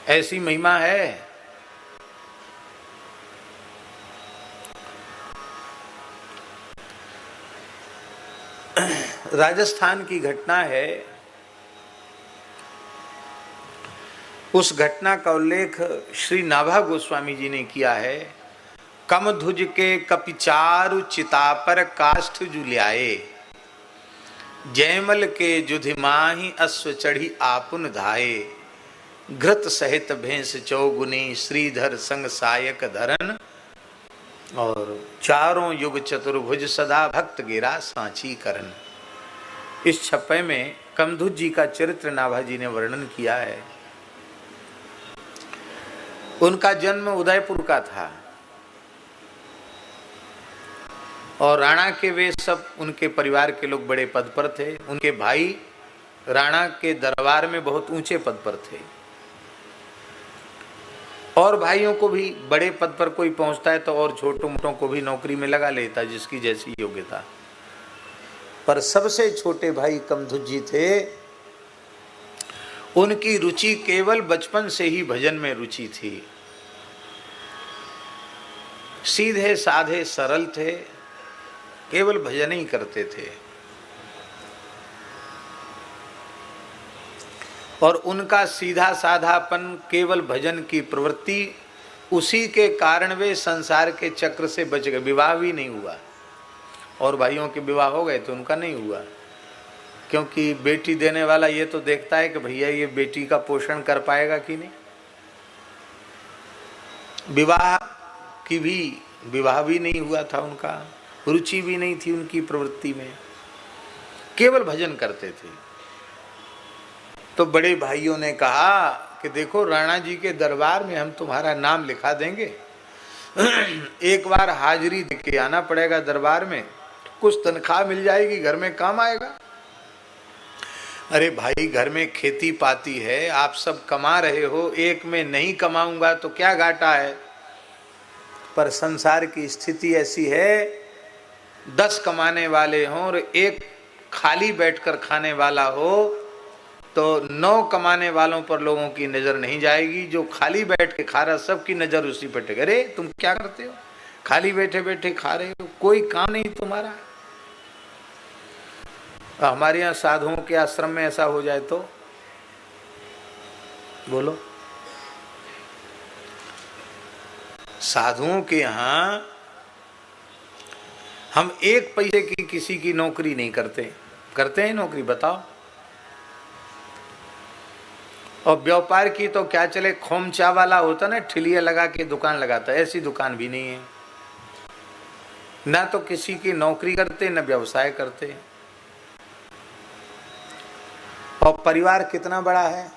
ऐसी महिमा है। राजस्थान की घटना है। उस घटना का उल्लेख श्री नाभा गोस्वामी जी ने किया है। कम ध्वज के कपिचारु चिता पर काष्ठ जुलियाए, जयमल के जुधि माही अश्व चढ़ी आपुन धाये, घृत सहित भैंस चौगुनी श्रीधर संग सायक धरन, और चारों युग चतुर्भुज सदा भक्त गिरा सांची करन। इस छप्पे में कमधुज जी का चरित्र नाभा जी ने वर्णन किया है। उनका जन्म उदयपुर का था और राणा के वे सब उनके परिवार के लोग बड़े पद पर थे। उनके भाई राणा के दरबार में बहुत ऊंचे पद पर थे और भाइयों को भी बड़े पद पर कोई पहुंचता है तो और छोटों मोटों को भी नौकरी में लगा लेता जिसकी जैसी योग्यता। पर सबसे छोटे भाई कमधुज जी थे। उनकी रुचि केवल बचपन से ही भजन में रुचि थी। सीधे साधे सरल थे, केवल भजन ही करते थे और उनका सीधा साधापन, केवल भजन की प्रवृत्ति, उसी के कारण वे संसार के चक्र से बच गए। विवाह भी नहीं हुआ और भाइयों के विवाह हो गए तो उनका नहीं हुआ, क्योंकि बेटी देने वाला ये तो देखता है कि भैया ये बेटी का पोषण कर पाएगा कि नहीं। विवाह भी नहीं हुआ था उनका, रुचि भी नहीं थी उनकी प्रवृत्ति में, केवल भजन करते थे। तो बड़े भाइयों ने कहा कि देखो राणा जी के दरबार में हम तुम्हारा नाम लिखा देंगे, एक बार हाजिरी दे के आना पड़ेगा दरबार में, कुछ तनख्वाह मिल जाएगी, घर में काम आएगा। अरे भाई घर में खेती पाती है, आप सब कमा रहे हो, एक में नहीं कमाऊंगा तो क्या घाटा है। पर संसार की स्थिति ऐसी है, 10 कमाने वाले हों और एक खाली बैठकर खाने वाला हो तो 9 कमाने वालों पर लोगों की नजर नहीं जाएगी। जो खाली बैठ के खा रहा सबकी नजर उसी पर टेके। अरे तुम क्या करते हो, खाली बैठे बैठे खा रहे हो, कोई काम नहीं तुम्हारा। हमारे यहाँ साधुओं के आश्रम में ऐसा हो जाए तो बोलो, साधुओं के यहाँ हम 1 पैसे की किसी की नौकरी नहीं करते। करते हैं नौकरी, बताओ। और व्यापार की तो क्या चले, खोमचा वाला होता ना, ठिलिया लगा के दुकान लगाता, ऐसी दुकान भी नहीं है। ना तो किसी की नौकरी करते न व्यवसाय करते। और परिवार कितना बड़ा है,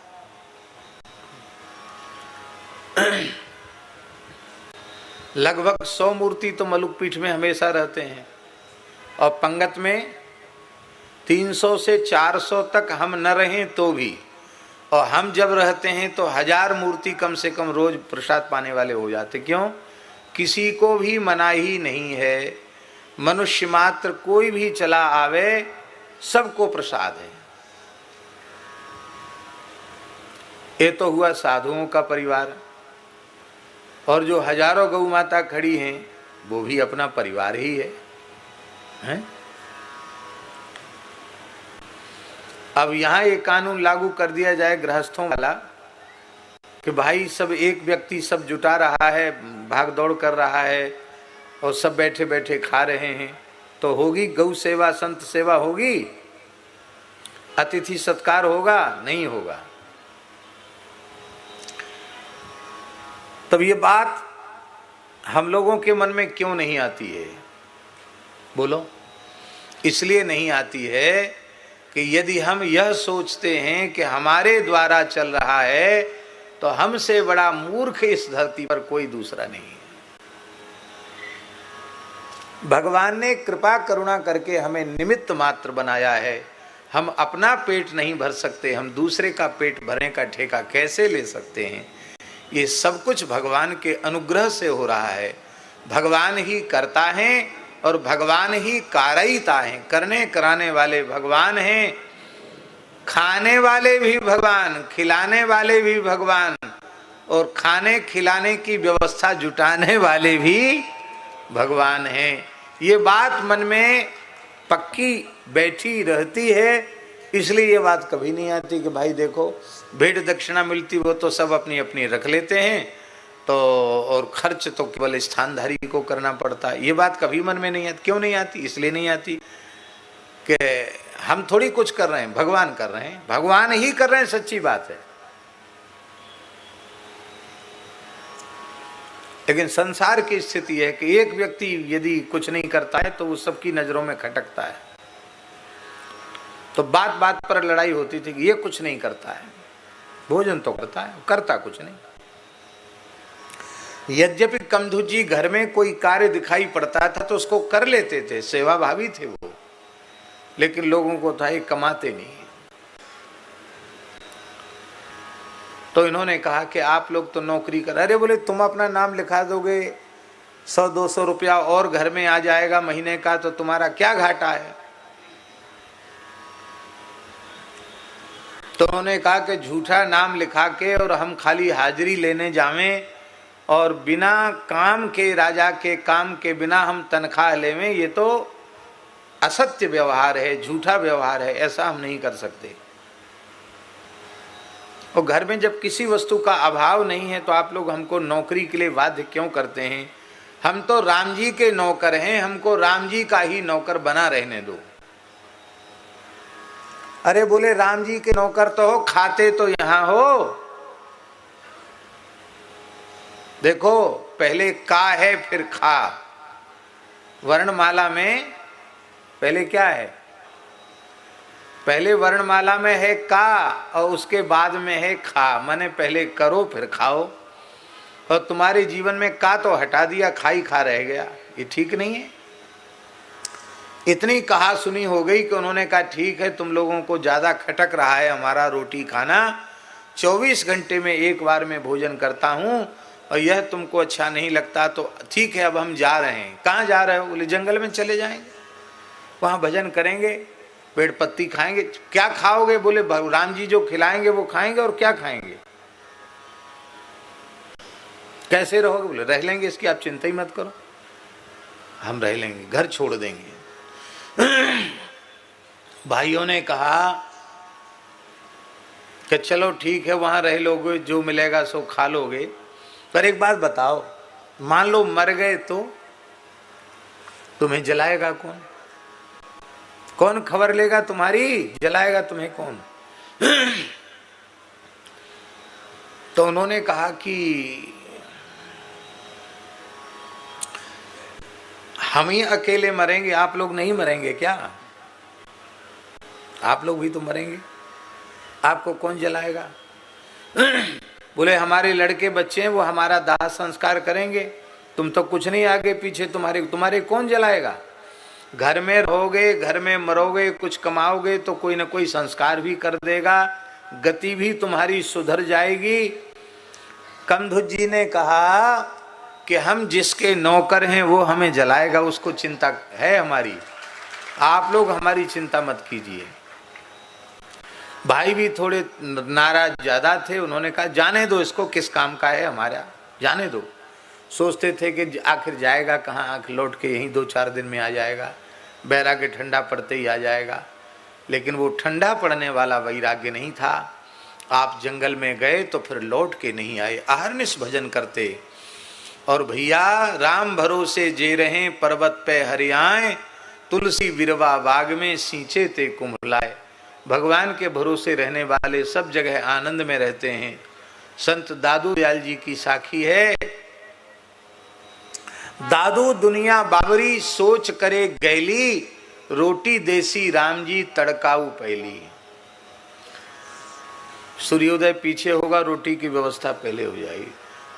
लगभग 100 मूर्ति तो मलुक पीठ में हमेशा रहते हैं और पंगत में 300 से 400 तक हम न रहें तो भी, और हम जब रहते हैं तो 1000 मूर्ति कम से कम रोज प्रसाद पाने वाले हो जाते। क्यों? किसी को भी मनाही नहीं है, मनुष्य मात्र कोई भी चला आवे सबको प्रसाद है। ये तो हुआ साधुओं का परिवार। और जो हजारों गौ माता खड़ी हैं वो भी अपना परिवार ही है, हैं? अब यहाँ एक कानून लागू कर दिया जाए गृहस्थों वाला कि भाई सब एक व्यक्ति सब जुटा रहा है, भाग दौड़ कर रहा है और सब बैठे बैठे खा रहे हैं, तो होगी गौ सेवा, संत सेवा होगी, अतिथि सत्कार होगा? नहीं होगा। तब ये बात हम लोगों के मन में क्यों नहीं आती है? बोलो। इसलिए नहीं आती है कि यदि हम यह सोचते हैं कि हमारे द्वारा चल रहा है तो हमसे बड़ा मूर्ख इस धरती पर कोई दूसरा नहीं है। भगवान ने कृपा करुणा करके हमें निमित्त मात्र बनाया है। हम अपना पेट नहीं भर सकते, हम दूसरे का पेट भरने का ठेका कैसे ले सकते हैं? ये सब कुछ भगवान के अनुग्रह से हो रहा है। भगवान ही करता है और भगवान ही कारयिता है। करने कराने वाले भगवान हैं, खाने वाले भी भगवान, खिलाने वाले भी भगवान, और खाने खिलाने की व्यवस्था जुटाने वाले भी भगवान हैं। ये बात मन में पक्की बैठी रहती है, इसलिए ये बात कभी नहीं आती कि भाई देखो भेंट दक्षिणा मिलती वो तो सब अपनी अपनी रख लेते हैं, तो और खर्च तो केवल स्थानधारी को करना पड़ता है। ये बात कभी मन में नहीं आती। क्यों नहीं आती? इसलिए नहीं आती कि हम थोड़ी कुछ कर रहे हैं, भगवान कर रहे हैं, भगवान ही कर रहे हैं, सच्ची बात है। लेकिन संसार की स्थिति है कि एक व्यक्ति यदि कुछ नहीं करता है तो वो सबकी नजरों में खटकता है। तो बात बात पर लड़ाई होती थी कि ये कुछ नहीं करता है, भोजन तो करता है, करता कुछ नहीं। यद्यपि कमधु जी घर में कोई कार्य दिखाई पड़ता था तो उसको कर लेते थे, सेवा भावी थे वो, लेकिन लोगों को था ये कमाते नहीं। तो इन्होंने कहा कि आप लोग तो नौकरी कर, अरे बोले तुम अपना नाम लिखा दोगे, 100-200 रुपया और घर में आ जाएगा महीने का, तो तुम्हारा क्या घाटा है। तो उन्होंने कहा कि झूठा नाम लिखा के और हम खाली हाजिरी लेने जावें और बिना काम के, राजा के काम के बिना हम तनख्वाह लेवें, ये तो असत्य व्यवहार है, झूठा व्यवहार है, ऐसा हम नहीं कर सकते। और घर में जब किसी वस्तु का अभाव नहीं है तो आप लोग हमको नौकरी के लिए बाध्य क्यों करते हैं? हम तो राम जी के नौकर हैं, हमको राम जी का ही नौकर बना रहने दो। अरे बोले राम जी के नौकर तो हो, खाते तो यहां हो। देखो पहले का है फिर खा, वर्णमाला में पहले क्या है? पहले वर्णमाला में है का और उसके बाद में है खा, माने पहले करो फिर खाओ। और तुम्हारे जीवन में का तो हटा दिया, खाई खा रह गया, ये ठीक नहीं है। इतनी कहा सुनी हो गई कि उन्होंने कहा ठीक है, तुम लोगों को ज्यादा खटक रहा है हमारा रोटी खाना, 24 घंटे में एक बार मैं भोजन करता हूं और यह तुमको अच्छा नहीं लगता तो ठीक है, अब हम जा रहे हैं। कहाँ जा रहे हो? बोले जंगल में चले जाएंगे, वहां भजन करेंगे, पेड़ पत्ती खाएंगे। क्या खाओगे? बोले राम जी जो खिलाएंगे वो खाएंगे। और क्या खाएंगे? कैसे रहोगे? बोले रह लेंगे, इसकी आप चिंता ही मत करो, हम रह लेंगे, घर छोड़ देंगे। भाइयों ने कहा कि चलो ठीक है, वहां रह लोगे, जो मिलेगा सो खा लोगे, पर एक बात बताओ, मान लो मर गए तो तुम्हें जलाएगा कौन? कौन खबर लेगा तुम्हारी? जलाएगा तुम्हें कौन? तो उन्होंने कहा कि हम ही अकेले मरेंगे, आप लोग नहीं मरेंगे क्या? आप लोग भी तो मरेंगे, आपको कौन जलाएगा? बोले हमारे लड़के बच्चे हैं, वो हमारा दाह संस्कार करेंगे, तुम तो कुछ नहीं आगे पीछे, तुम्हारे कौन जलाएगा? घर में रहोगे, घर में मरोगे, कुछ कमाओगे तो कोई ना कोई संस्कार भी कर देगा, गति भी तुम्हारी सुधर जाएगी। कमधु जी ने कहा कि हम जिसके नौकर हैं वो हमें जलाएगा, उसको चिंता है हमारी, आप लोग हमारी चिंता मत कीजिए। भाई भी थोड़े नाराज ज्यादा थे, उन्होंने कहा जाने दो इसको, किस काम का है हमारा, जाने दो। सोचते थे कि आखिर जाएगा कहाँ, आखिर लौट के यहीं 2-4 दिन में आ जाएगा, वैराग्य ठंडा पड़ते ही आ जाएगा। लेकिन वो ठंडा पड़ने वाला वैराग्य नहीं था। आप जंगल में गए तो फिर लौट के नहीं आए, अहर्निश भजन करते। और भैया राम भरोसे जे रहे पर्वत पे हरियाए, तुलसी बिरवा बाग में सींचे ते कुम्भलाए। भगवान के भरोसे रहने वाले सब जगह आनंद में रहते हैं। संत दादू दयाल जी की साखी है, दादू दुनिया बाबरी सोच करे गैली, रोटी देसी राम जी तड़काऊ पहली। सूर्योदय पीछे होगा, रोटी की व्यवस्था पहले हो जाएगी।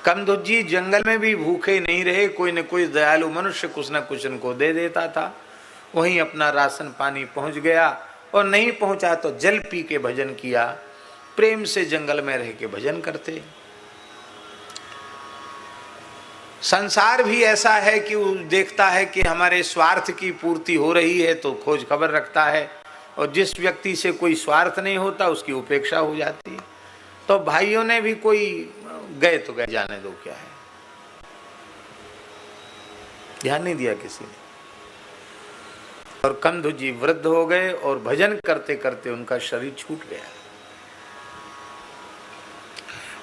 कमधु जी जंगल में भी भूखे नहीं रहे, कोई न कोई दयालु मनुष्य कुछ न कुछ उनको दे देता था, वहीं अपना राशन पानी पहुंच गया, और नहीं पहुंचा तो जल पी के भजन किया। प्रेम से जंगल में रह के भजन करते। संसार भी ऐसा है कि वो देखता है कि हमारे स्वार्थ की पूर्ति हो रही है तो खोज खबर रखता है, और जिस व्यक्ति से कोई स्वार्थ नहीं होता उसकी उपेक्षा हो जाती है। तो भाइयों ने भी कोई गए तो गए, जाने दो क्या है, ध्यान नहीं दिया किसी ने। और कंधु जी वृद्ध हो गए और भजन करते करते उनका शरीर छूट गया।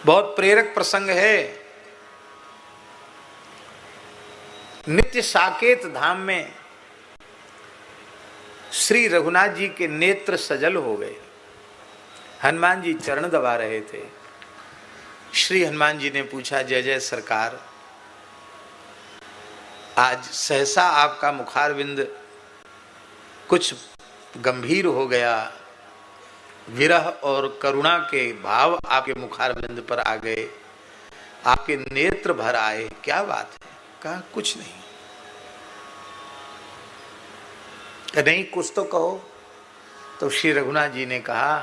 बहुत प्रेरक प्रसंग है। नित्य साकेत धाम में श्री रघुनाथ जी के नेत्र सजल हो गए। हनुमान जी चरण दबा रहे थे। श्री हनुमान जी ने पूछा, जय जय सरकार, आज सहसा आपका मुखारविंद कुछ गंभीर हो गया, विरह और करुणा के भाव आपके मुखारविंद पर आ गए, आपके नेत्र भर आए, क्या बात है? कहा कुछ नहीं। नहीं कुछ तो कहो। तो श्री रघुनाथ जी ने कहा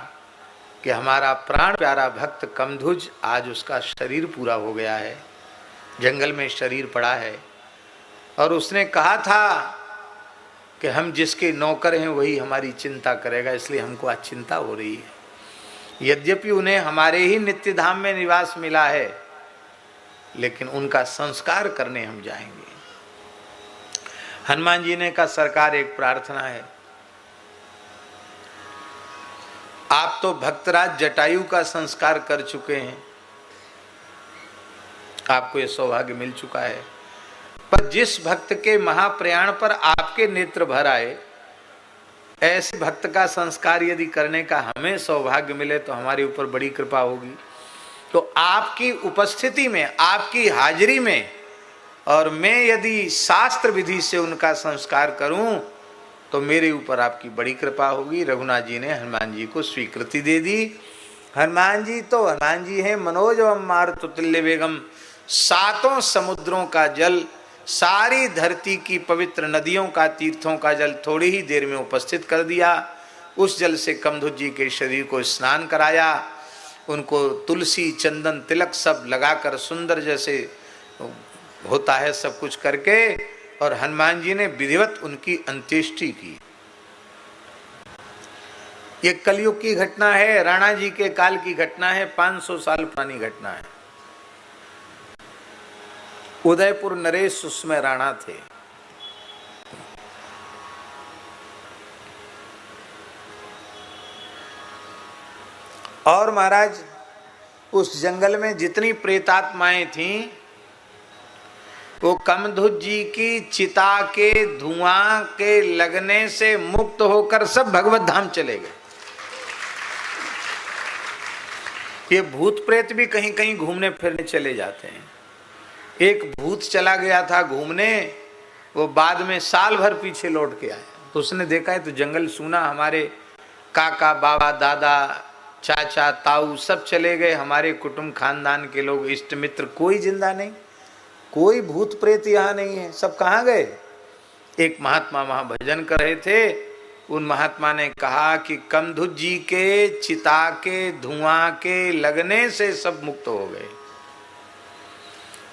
कि हमारा प्राण प्यारा भक्त कमधुज, आज उसका शरीर पूरा हो गया है, जंगल में शरीर पड़ा है, और उसने कहा था कि हम जिसके नौकर हैं वही हमारी चिंता करेगा, इसलिए हमको आज चिंता हो रही है। यद्यपि उन्हें हमारे ही नित्य धाम में निवास मिला है, लेकिन उनका संस्कार करने हम जाएंगे। हनुमान जी ने कहा, सरकार एक प्रार्थना है, आप तो भक्तराज जटायु का संस्कार कर चुके हैं, आपको यह सौभाग्य मिल चुका है, पर जिस भक्त के महाप्रयाण पर आपके नेत्र भर आए, ऐसे भक्त का संस्कार यदि करने का हमें सौभाग्य मिले तो हमारे ऊपर बड़ी कृपा होगी। तो आपकी उपस्थिति में, आपकी हाजिरी में, और मैं यदि शास्त्र विधि से उनका संस्कार करूं तो मेरे ऊपर आपकी बड़ी कृपा होगी। रघुनाथ जी ने हनुमान जी को स्वीकृति दे दी। हनुमान जी हैं मनोजवम मारुतुल्य वेगम, सातों समुद्रों का जल, सारी धरती की पवित्र नदियों का, तीर्थों का जल थोड़ी ही देर में उपस्थित कर दिया। उस जल से कमधुज जी के शरीर को स्नान कराया, उनको तुलसी चंदन तिलक सब लगाकर सुंदर जैसे होता है सब कुछ करके, और हनुमान जी ने विधिवत उनकी अंत्येष्टि की। ये कलयुग की घटना है, राणा जी के काल की घटना है, 500 साल पुरानी घटना है। उदयपुर नरेश उसमें राणा थे। और महाराज उस जंगल में जितनी प्रेतात्माएं थीं, वो कमधुज जी की चिता के धुआं के लगने से मुक्त होकर सब भगवत धाम चले गए। ये भूत प्रेत भी कहीं कहीं घूमने फिरने चले जाते हैं। एक भूत चला गया था घूमने, वो बाद में साल भर पीछे लौट के आया। तो उसने देखा है तो जंगल सूना, हमारे काका बाबा दादा चाचा ताऊ सब चले गए, हमारे कुटुंब खानदान के लोग इष्ट मित्र कोई जिंदा नहीं, कोई भूत प्रेत यहाँ नहीं है, सब कहाँ गए? एक महात्मा वहां भजन कर रहे थे। उन महात्मा ने कहा कि कमधुज जी के चिता के धुआं के लगने से सब मुक्त हो गए।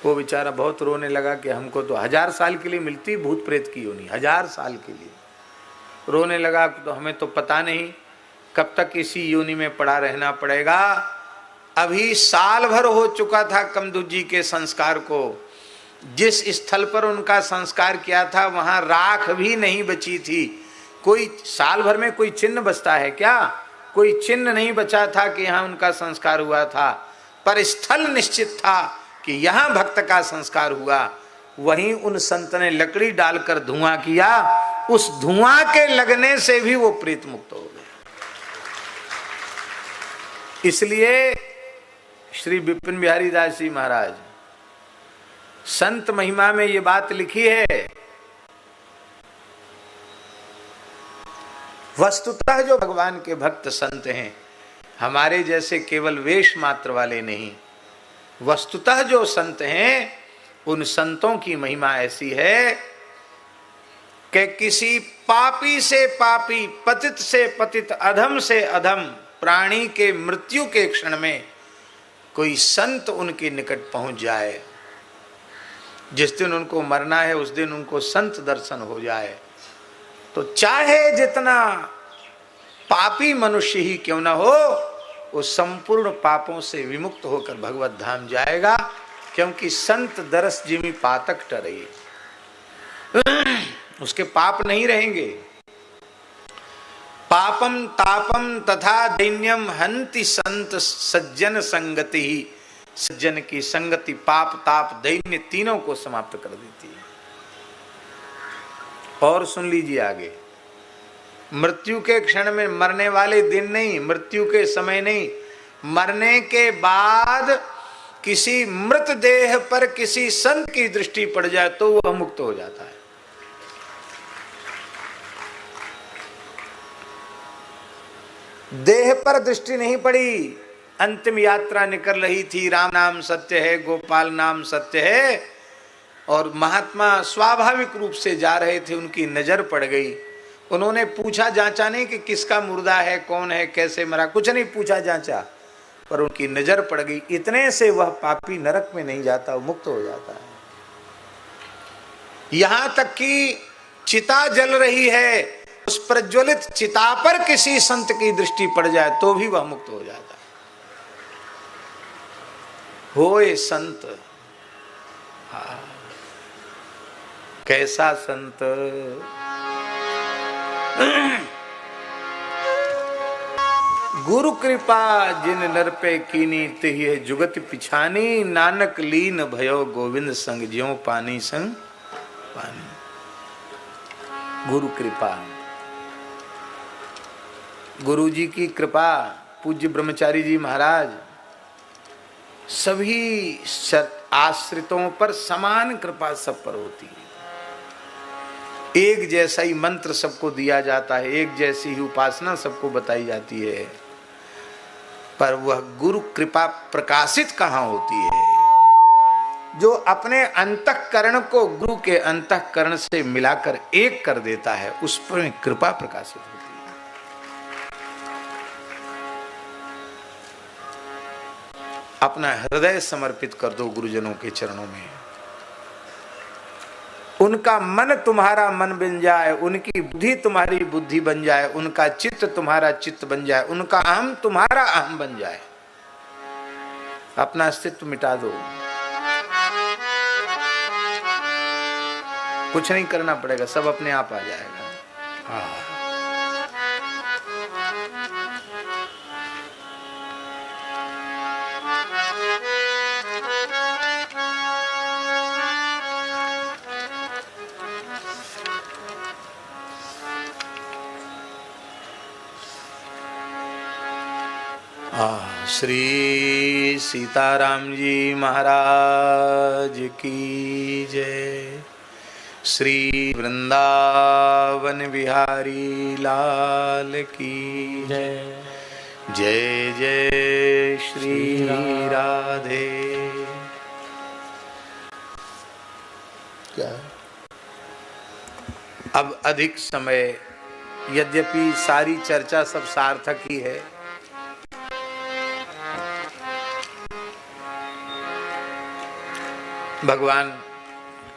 वो बेचारा बहुत रोने लगा कि हमको तो 1000 साल के लिए मिलती भूत प्रेत की योनि, 1000 साल के लिए। रोने लगा तो हमें तो पता नहीं कब तक इसी योनि में पड़ा रहना पड़ेगा। अभी साल भर हो चुका था कमधुज जी के संस्कार को। जिस स्थल पर उनका संस्कार किया था वहां राख भी नहीं बची थी। कोई साल भर में कोई चिन्ह बचता है क्या? कोई चिन्ह नहीं बचा था कि यहाँ उनका संस्कार हुआ था, पर स्थल निश्चित था कि यहाँ भक्त का संस्कार हुआ। वहीं उन संत ने लकड़ी डालकर धुआं किया, उस धुआं के लगने से भी वो प्रेत मुक्त हो गए। इसलिए श्री विपिन बिहारी दास जी महाराज संत महिमा में ये बात लिखी है, वस्तुतः जो भगवान के भक्त संत हैं हमारे जैसे केवल वेश मात्र वाले नहीं, वस्तुतः जो संत हैं उन संतों की महिमा ऐसी है कि किसी पापी से पापी, पतित से पतित, अधम से अधम प्राणी के मृत्यु के क्षण में कोई संत उनके निकट पहुंच जाए, जिस दिन उनको मरना है उस दिन उनको संत दर्शन हो जाए, तो चाहे जितना पापी मनुष्य ही क्यों ना हो, वो संपूर्ण पापों से विमुक्त होकर भगवत धाम जाएगा, क्योंकि संत दरस जिमी पातक टरे, उसके पाप नहीं रहेंगे। पापम तापम तथा दैन्यम हंति संत सज्जन संगति ही, सज्जन की संगति पाप ताप दैन्य तीनों को समाप्त कर देती है। और सुन लीजिए आगे, मृत्यु के क्षण में, मरने वाले दिन नहीं, मृत्यु के समय नहीं, मरने के बाद किसी मृत देह पर किसी संत की दृष्टि पड़ जाए तो वह मुक्त हो जाता है। देह पर दृष्टि नहीं पड़ी, अंतिम यात्रा निकल रही थी, राम नाम सत्य है, गोपाल नाम सत्य है, और महात्मा स्वाभाविक रूप से जा रहे थे, उनकी नजर पड़ गई। उन्होंने पूछा जांचा नहीं कि किसका मुर्दा है, कौन है, कैसे मरा, कुछ नहीं पूछा जांचा, पर उनकी नजर पड़ गई। इतने से वह पापी नरक में नहीं जाता, वो मुक्त हो जाता है। यहां तक कि चिता जल रही है, उस प्रज्वलित चिता पर किसी संत की दृष्टि पड़ जाए तो भी वह मुक्त हो जाता है। होए संत, हाँ, कैसा संत, गुरु कृपा जिन नर पे कीनी तिहि है जुगत पिछानी, नानक लीन भयो गोविंद संग ज्यों पानी संग पानी। गुरु कृपा, गुरु जी की कृपा, पूज्य ब्रह्मचारी जी महाराज सभी आश्रितों पर समान कृपा सब पर होती है। एक जैसा ही मंत्र सबको दिया जाता है, एक जैसी ही उपासना सबको बताई जाती है, पर वह गुरु कृपा प्रकाशित कहाँ होती है? जो अपने अंतःकरण को गुरु के अंतःकरण से मिलाकर एक कर देता है, उस पर कृपा प्रकाशित होती है। अपना हृदय समर्पित कर दो गुरुजनों के चरणों में, उनका मन तुम्हारा मन बन जाए, उनकी बुद्धि तुम्हारी बुद्धि बन जाए, उनका चित्त तुम्हारा चित्त बन जाए, उनका अहम तुम्हारा अहम बन जाए। अपना अस्तित्व मिटा दो, कुछ नहीं करना पड़ेगा, सब अपने आप आ जाएगा। हाँ, श्री सीताराम जी महाराज की जय। श्री वृंदावन बिहारी लाल की जय। जय जय श्री राधे। क्या अब अधिक समय, यद्यपि सारी चर्चा सब सार्थक ही है, भगवान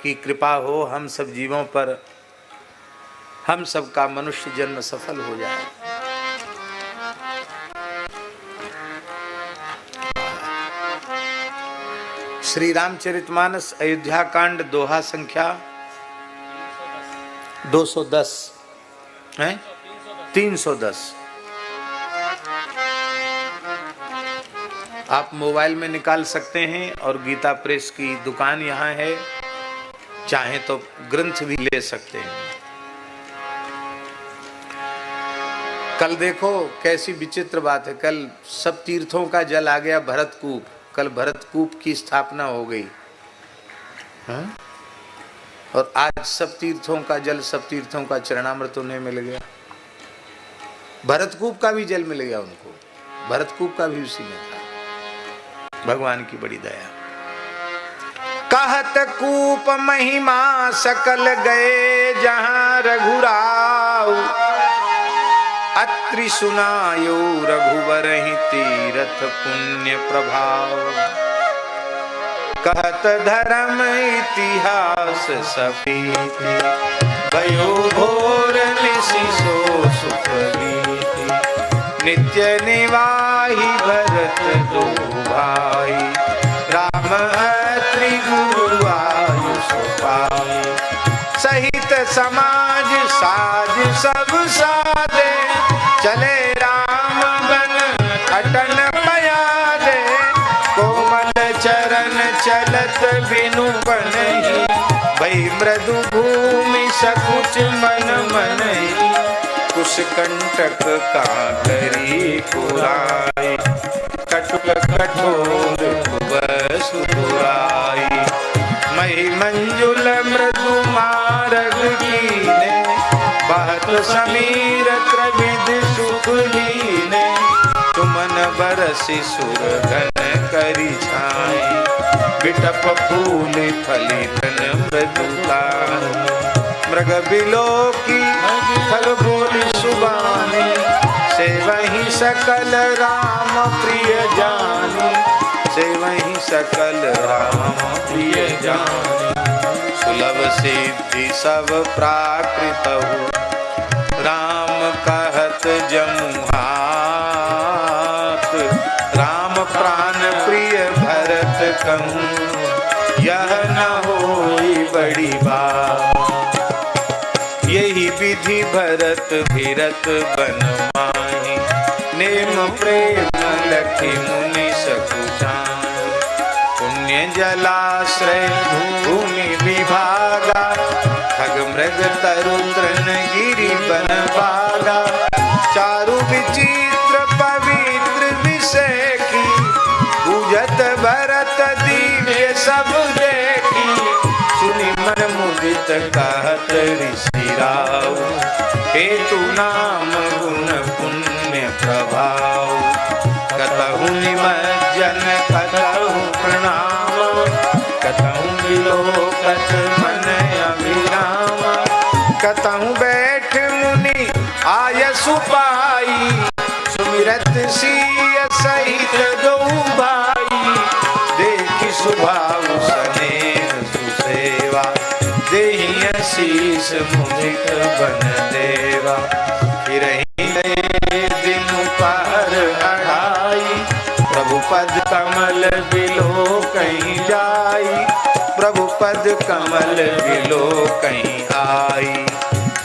की कृपा हो हम सब जीवों पर, हम सब का मनुष्य जन्म सफल हो जाए। श्री रामचरितमानस अयोध्या कांड दोहा संख्या 210 है, 310। आप मोबाइल में निकाल सकते हैं और गीता प्रेस की दुकान यहाँ है, चाहे तो ग्रंथ भी ले सकते हैं। कल देखो कैसी विचित्र बात है, कल सब तीर्थों का जल आ गया भरतकूप, कल भरतकूप की स्थापना हो गई है? और आज सब तीर्थों का जल, सब तीर्थों का चरणामृत उन्हें मिल गया, भरतकूप का भी जल मिल गया उनको, भरतकूप का भी उसी में था। भगवान की बड़ी दया। कहत कूप महिमा सकल गए जहां रघुराव, अत्रि सुनायो रघुवर ही तीरथ पुण्य प्रभाव। कहत धर्म इतिहास सफीति, भयो घोर निसि सो सुख गीति। नित्य निवाही भरत दो भाई, राम अत्रि गुरु आयुष पाई। सहित समाज साज सब साधे, चले राम बन अटन पयादे। कोमल चरण चलत बिनु बनहि, भई मृदु भूमि सकुच मन मनहि। कुश कंटक काकरी पुराई, कटुक कठोर वसु पुराई। मही मंजुल मृदु मारग कीने, बहत समीर त्रिविध सुख लीने। तुमन बरसि सुरगन करि छाई, बिटप फूल फलितन मृदुलाई। मृग बिलोकी फल बोली सुबानी, सेवहि सकल राम प्रिय जानी। सेवहि सकल राम प्रिय जानी। सुलभ सिद्धि सब प्राकृत हो, राम कहत जमुहात। राम प्राण प्रिय भरत कहूँ, यह न होई बड़ी बात। यही विधि भरत भिरत बन माही, नेम प्रेम लखि मुनि सकुचाई। पुण्य जलाश्रय भूमि विभागा, खग मृग तरु तृण गिरि बन भागा। चारु विचित्र पवित्र विषय की, पूजत भरत दिव्य सब देखी। सुनि मन मुदित कहत ऋषि राव, हेतु नाम गुण पुण्य प्रभाव। कतहु निमज्जन कतहु प्रणाम, कतहु विलोकत मन अभिराम। कतहु बैठ मुनि आयसु पाई, सुमिरत सिय सहित दो भाई। देखि सुभाव सनेह सुसेवा, देहि शीस मुदित बन देवा। फिरहि दिन पहर अढ़ाई, प्रभु पद कमल बिलो कहीं जाई। प्रभु पद कमल बिलो कहीं आई।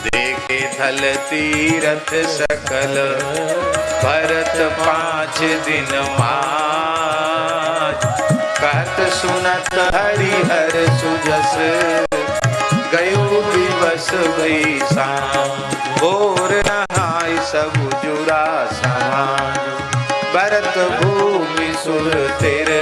देखे थल तीरथ सकल, भरत 5 दिन माज। कहत सुनत हरिहर सुजस, गयो दिवस भई शाम। भोर नहाय सब जुरा समाज, भरत भूमि सुर तेरे